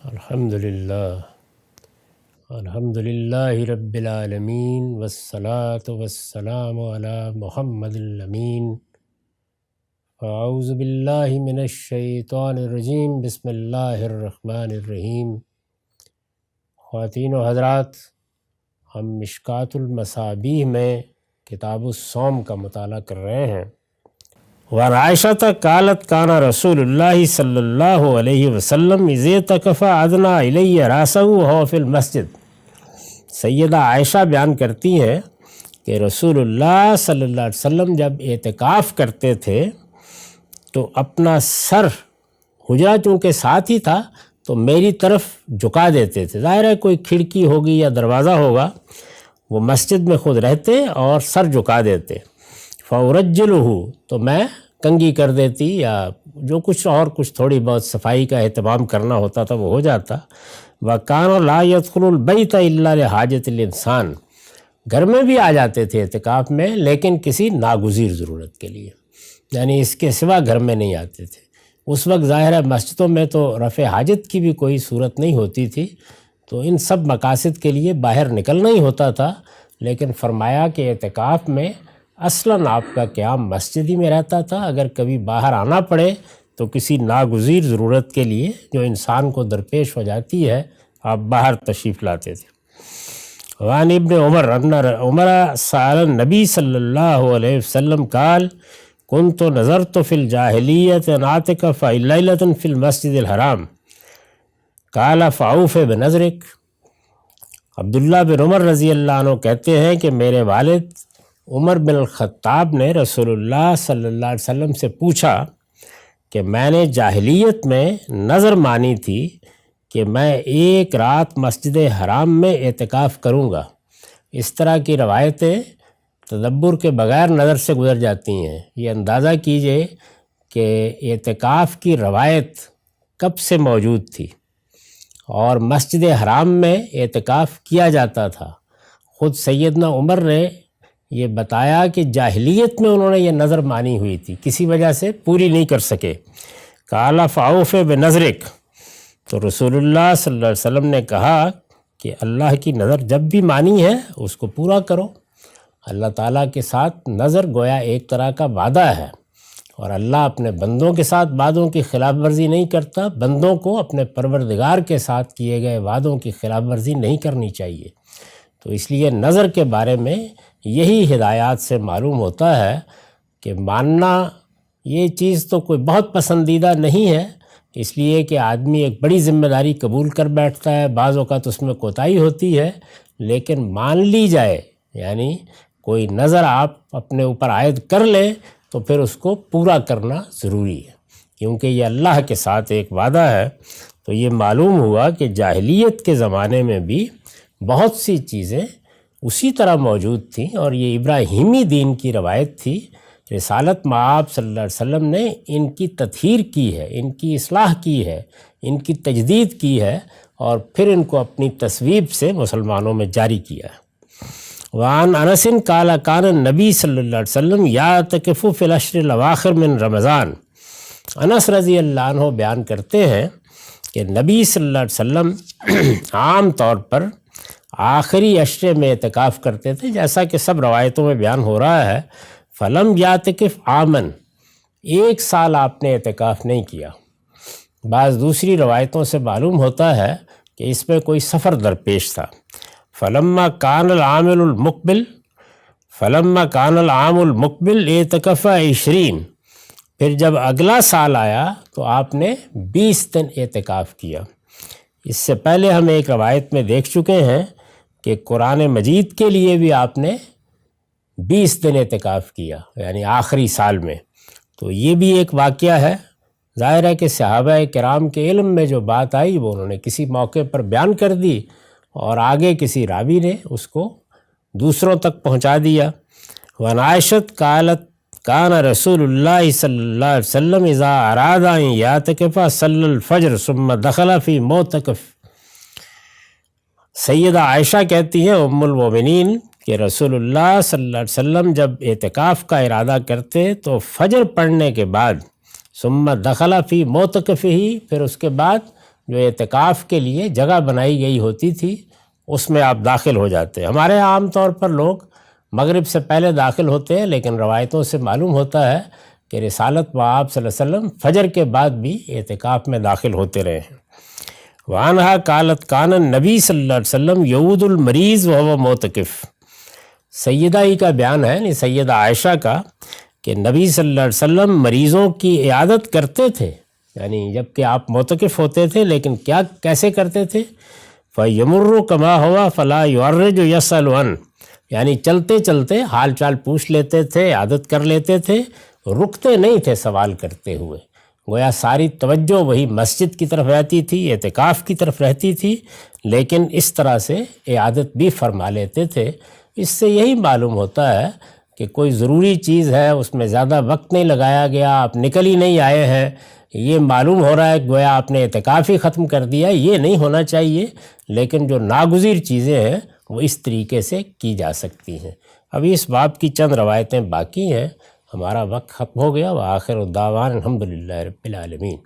الحمدللہ رب العالمین والصلاة والسلام علی محمد الامین۔ اعوذ باللہ من الشیطان الرجیم، بسم اللہ الرحمن الرحیم۔ خواتین و حضرات، ہم مشکوٰۃ المصابیح میں کتاب الصوم کا مطالعہ کر رہے ہیں۔ وعن عائشۃ قالت کان رسول اللہ صلی اللہ علیہ وسلم اذا اعتکف ادنی الی راسہ وہو فی المسجد۔ سیدہ عائشہ بیان کرتی ہیں کہ رسول اللہ صلی اللہ علیہ وسلم جب اعتکاف کرتے تھے تو اپنا سر حجرہ چونکہ ساتھ ہی تھا تو میری طرف جھکا دیتے تھے۔ ظاہر ہے کوئی کھڑکی ہوگی یا دروازہ ہوگا، وہ مسجد میں خود رہتے اور سر جھکا دیتے۔ فَأُرَجِّلُهُ تو میں کنگھی کر دیتی یا جو کچھ تھوڑی بہت صفائی کا اہتمام کرنا ہوتا تھا وہ ہو جاتا۔ وَكَانَ لَا يَدْخُلُ الْبَيْتَ إِلَّا لِحَاجَةِ الْإِنسَانِ، گھر میں بھی آ جاتے تھے اعتکاف میں لیکن کسی ناگزیر ضرورت کے لیے، یعنی اس کے سوا گھر میں نہیں آتے تھے۔ اس وقت ظاہر ہے مسجدوں میں تو رفع حاجت کی بھی کوئی صورت نہیں ہوتی تھی، تو ان سب مقاصد کے لیے باہر نکلنا ہی ہوتا تھا، لیکن فرمایا کہ اعتکاف میں اصلاً آپ کا قیام مسجد ہی میں رہتا تھا۔ اگر کبھی باہر آنا پڑے تو کسی ناگزیر ضرورت کے لیے جو انسان کو درپیش ہو جاتی ہے آپ باہر تشریف لاتے تھے۔ وعن ابن عمر ان عمر سأل النبی صلی اللہ علیہ وسلم قال كنت نظرت في الجاہلیۃ ان اعتکف لیلۃ فی المسجد الحرام قال فاوف بنظرک۔ عبداللہ بن عمر رضی اللہ عنہ کہتے ہیں کہ میرے والد عمر بن الخطاب نے رسول اللہ صلی اللہ علیہ وسلم سے پوچھا کہ میں نے جاہلیت میں نظر مانی تھی کہ میں ایک رات مسجد حرام میں اعتکاف کروں گا۔ اس طرح کی روایتیں تدبر کے بغیر نظر سے گزر جاتی ہیں۔ یہ اندازہ کیجئے کہ اعتکاف کی روایت کب سے موجود تھی اور مسجد حرام میں اعتکاف کیا جاتا تھا۔ خود سیدنا عمر نے یہ بتایا کہ جاہلیت میں انہوں نے یہ نظر مانی ہوئی تھی، کسی وجہ سے پوری نہیں کر سکے۔ قال فاوف بنظرک، تو رسول اللہ صلی اللہ علیہ وسلم نے کہا کہ اللہ کی نظر جب بھی مانی ہے اس کو پورا کرو۔ اللہ تعالیٰ کے ساتھ نظر گویا ایک طرح کا وعدہ ہے، اور اللہ اپنے بندوں کے ساتھ وعدوں کی خلاف ورزی نہیں کرتا۔ بندوں کو اپنے پروردگار کے ساتھ کیے گئے وعدوں کی خلاف ورزی نہیں کرنی چاہیے۔ تو اس لیے نظر کے بارے میں یہی ہدایات سے معلوم ہوتا ہے کہ ماننا یہ چیز تو کوئی بہت پسندیدہ نہیں ہے، اس لیے کہ آدمی ایک بڑی ذمہ داری قبول کر بیٹھتا ہے، بعض اوقات اس میں کوتاہی ہوتی ہے، لیکن مان لی جائے، یعنی کوئی نظر آپ اپنے اوپر عائد کر لیں تو پھر اس کو پورا کرنا ضروری ہے، کیونکہ یہ اللہ کے ساتھ ایک وعدہ ہے۔ تو یہ معلوم ہوا کہ جاہلیت کے زمانے میں بھی بہت سی چیزیں اسی طرح موجود تھیں، اور یہ ابراہیمی دین کی روایت تھی۔ رسالت مآب صلی اللہ علیہ وسلم نے ان کی تطہیر کی ہے، ان کی اصلاح کی ہے، ان کی تجدید کی ہے، اور پھر ان کو اپنی تصویب سے مسلمانوں میں جاری کیا ہے۔ وعن انس قال کان النبی صلی اللہ علیہ وسلم یعتکف فی العشر الاواخر من رمضان۔ انس رضی اللہ عنہ بیان کرتے ہیں کہ نبی صلی اللہ علیہ وسلم عام طور پر آخری عشرے میں اعتکاف کرتے تھے، جیسا کہ سب روایتوں میں بیان ہو رہا ہے۔ فلم یعتکف عامن، ایک سال آپ نے اعتکاف نہیں کیا۔ بعض دوسری روایتوں سے معلوم ہوتا ہے کہ اس میں کوئی سفر درپیش تھا۔ فلما کان العام المقبل اعتکف 20، پھر جب اگلا سال آیا تو آپ نے 20 دن اعتکاف کیا۔ اس سے پہلے ہم ایک روایت میں دیکھ چکے ہیں کہ قرآن مجید کے لیے بھی آپ نے 20 دن اعتکاف کیا، یعنی آخری سال میں۔ تو یہ بھی ایک واقعہ ہے۔ ظاہر ہے کہ صحابہ کرام کے علم میں جو بات آئی وہ انہوں نے کسی موقع پر بیان کر دی، اور آگے کسی راوی نے اس کو دوسروں تک پہنچا دیا۔ وعن عائشۃ قالت کان رسول اللہ صلی اللہ علیہ وسلم اذا اراد ان یعتکف صلی الفجر ثم دخل فی معتکف۔ سیدہ عائشہ کہتی ہیں ام المومنین کہ رسول اللہ صلی اللہ علیہ وسلم جب اعتکاف کا ارادہ کرتے تو فجر پڑھنے کے بعد ثم دخل فی معتکفہ، پھر اس کے بعد جو اعتکاف کے لیے جگہ بنائی گئی ہوتی تھی اس میں آپ داخل ہو جاتے ہیں۔ ہمارے عام طور پر لوگ مغرب سے پہلے داخل ہوتے ہیں، لیکن روایتوں سے معلوم ہوتا ہے کہ رسالت مآب صلی اللہ علیہ وسلم فجر کے بعد بھی اعتکاف میں داخل ہوتے رہے ہیں۔ وعنہا قالت کان النبی صلی اللہ علیہ وسلم یعود المریض وهو معتکف۔ سیدہ ہی کا بیان ہے، یعنی سیدہ عائشہ کا، کہ نبی صلی اللہ علیہ وسلم مریضوں کی عیادت کرتے تھے، یعنی جب کہ آپ معتکف ہوتے تھے، لیکن کیسے کرتے تھے؟ فَيَمُرُّ كَمَا هُوَ فَلَا يُعَرِّجُ يَسْأَلُ عَنْ، یعنی چلتے چلتے حال چال پوچھ لیتے تھے، عادت کر لیتے تھے، رکتے نہیں تھے سوال کرتے ہوئے۔ گویا ساری توجہ وہی مسجد کی طرف رہتی تھی، اعتکاف کی طرف رہتی تھی، لیکن اس طرح سے عادت بھی فرما لیتے تھے۔ اس سے یہی معلوم ہوتا ہے کہ کوئی ضروری چیز ہے، اس میں زیادہ وقت نہیں لگایا گیا، آپ نکل ہی نہیں آئے ہیں، یہ معلوم ہو رہا ہے کہ گویا آپ نے اعتکاف ہی ختم کر دیا۔ یہ نہیں ہونا چاہیے، لیکن جو ناگزیر چیزیں ہیں وہ اس طریقے سے کی جا سکتی ہیں۔ ابھی اس باب کی چند روایتیں باقی ہیں، ہمارا وقت ختم ہو گیا۔ وآخر الدعوان الحمدللہ رب العالمین۔